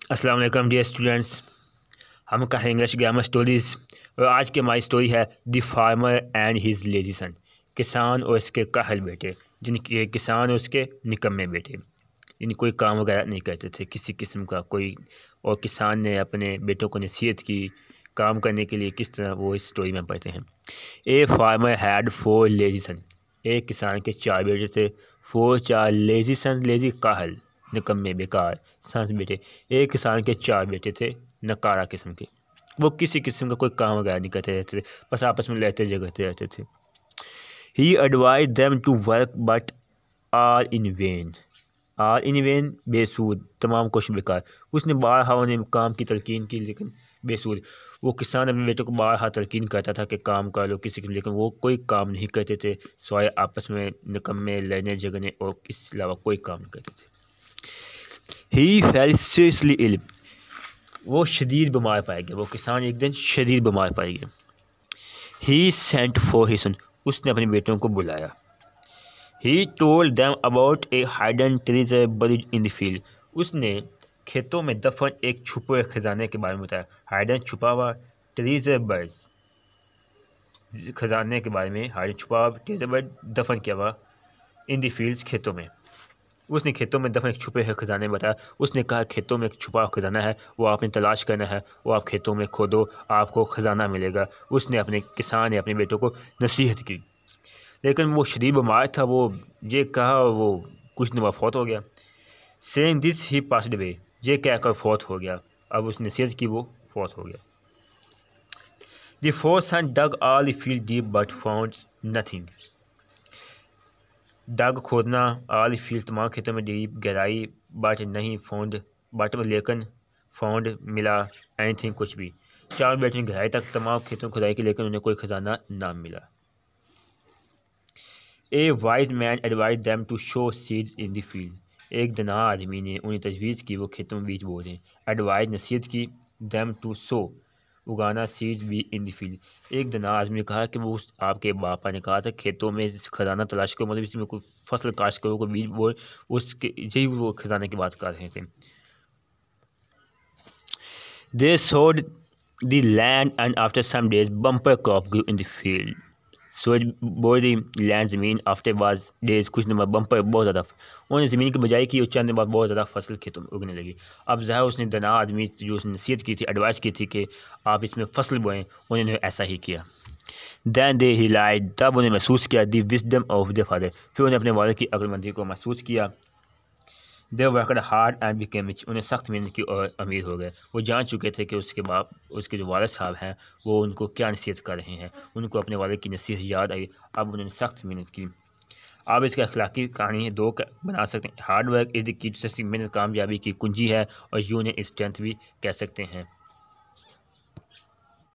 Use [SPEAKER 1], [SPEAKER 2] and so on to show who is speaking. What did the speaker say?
[SPEAKER 1] السلام علیکم dear students, ہم کہیں انگلش گرامر اسٹوریز اور آج کی ہماری اسٹوری ہے the former and his lazy سن، کسان اور اس کے کاہل بیٹے، جن کے کسان اور اس کے نکمے بیٹے، یعنی کوئی کام وغیرہ نہیں کرتے تھے کسی قسم کا کوئی، اور کسان نے اپنے بیٹوں کو نصیحت کی کام کرنے کے لیے، کس طرح وہ اس اسٹوری میں پڑھتے ہیں۔ اے فارمر ہیڈ 4 لیزی سن، ایک کسان کے 4 بیٹے تھے۔ 4 لیزی سن، لیزی کاہل، نکمے بیکار، سنس بیٹے۔ ایک کسان کے 4 بیٹے تھے نکارہ قسم کے، وہ کسی قسم کا کوئی کام وغیرہ نہیں کرتے رہتے تھے، بس آپس میں لڑتے جھگڑتے رہتے تھے۔ He advised them to work but all in vain, all in vain بے سود، تمام کوشش بیکار۔ اس نے بارہا انہیں کام کی تلقین کی لیکن بے سود۔ وہ کسان اپنے بیٹوں کو بارہا تلقین کرتا تھا کہ کام کر لو کسی قسم، لیکن وہ کوئی کام نہیں کرتے تھے سوائے آپس میں نکمے لڑنے جھگڑنے، اور اس کے علاوہ کوئی کام نہیں کرتے تھے۔ ہی fell seriously ill، وہ شدید بیمار پائے گئے، وہ کسان ایک دن شدید بیمار پائے گئے۔ ہی sent for his son، اس نے اپنے بیٹوں کو بلایا۔ He told them about a hidden treasure buried in the field، اس نے کھیتوں میں دفن ایک چھپے ہوئے خزانے کے بارے میں بتایا۔ ہائیڈن چھپا ہوا، ٹریزر برڈ خزانے کے بارے میں، ہائیڈن چھپا ہوا، ٹریزر برڈ دفن کیا ہوا، ان دی فیلڈز کھیتوں میں۔ اس نے کھیتوں میں دفن ایک چھپے ہوئے خزانے بتایا۔ اس نے کہا کھیتوں میں ایک چھپا ہوا خزانہ ہے، وہ آپ نے تلاش کرنا ہے، وہ آپ کھیتوں میں کھودو، آپ کو خزانہ ملے گا۔ اس نے اپنے کسان نے اپنے بیٹوں کو نصیحت کی، لیکن وہ شدید بیمار تھا، وہ یہ کہا وہ کچھ دن بعد فوت ہو گیا۔ سیئنگ دس ہی پاسڈ اوے، یہ کہہ کر فوت ہو گیا۔ اب اس نے نصیحت کی، وہ فوت ہو گیا۔ دی 4th son dug all the field deep but found nothing، dig کھودنا، آل فیلڈ تمام کھیتوں میں، ڈیپ گہرائی، بٹ نہیں، فاؤنڈ بٹ لیکن، فاؤنڈ ملا، اینی تھنگ کچھ بھی۔ 4 بیٹوں نے گہرائی تک تمام کھیتوں میں کھدائی کی لیکن انہیں کوئی خزانہ نہ ملا۔ A wise man advised them to sow seeds in the field, ایک دانا آدمی نے انہیں تجویز کی وہ کھیتوں میں بیج بو دیں۔ ایڈوائز نصیحت کی، them ٹو سو اگانا، سیڈز بھی ان دی فیلڈ، ایک دانا آدمی نے کہا کہ وہ آپ کے باپا نے کہا تھا کھیتوں میں خزانہ تلاش کرو، مطلب اس میں کوئی فصل کاشت کرو، کوئی بیج بو، اس کے یہی وہ خزانے کی بات کر رہے تھے۔ They sowed the land and after some days bumper crop grew in the field۔ sowed bore the land، زمین، after days کچھ دن بعد، بمپر بہت زیادہ، انہوں نے زمین کی بجائی کی اور چند دن بعد بہت زیادہ فصل کھیتوں میں اگنے لگی۔ اب ظاہر اس نے دنا آدمی جو اس نے نصیحت کی تھی، ایڈوائز کی تھی کہ آپ اس میں فصل بوئیں، انہوں نے ایسا ہی کیا۔ Then they realized، تب انہیں محسوس کیا، the wisdom of their father، پھر انہیں اپنے والد کی عقل مندی کو محسوس کیا۔ They worked hard and became rich، انہیں سخت محنت کی اور امیر ہو گئے۔ وہ جان چکے تھے کہ اس کے باپ، اس کے جو والد صاحب ہیں، وہ ان کو کیا نصیحت کر رہے ہیں، ان کو اپنے والد کی نصیحت یاد آئی، اب انہوں نے سخت محنت کی۔ آپ اس کا اخلاقی کہانی ہے 2 بنا سکتے ہیں۔ ہارڈ ورک از دی کی ٹو سکسیس، محنت کامیابی کی کنجی ہے، اور یو نے اسٹرینتھ بھی کہہ سکتے ہیں۔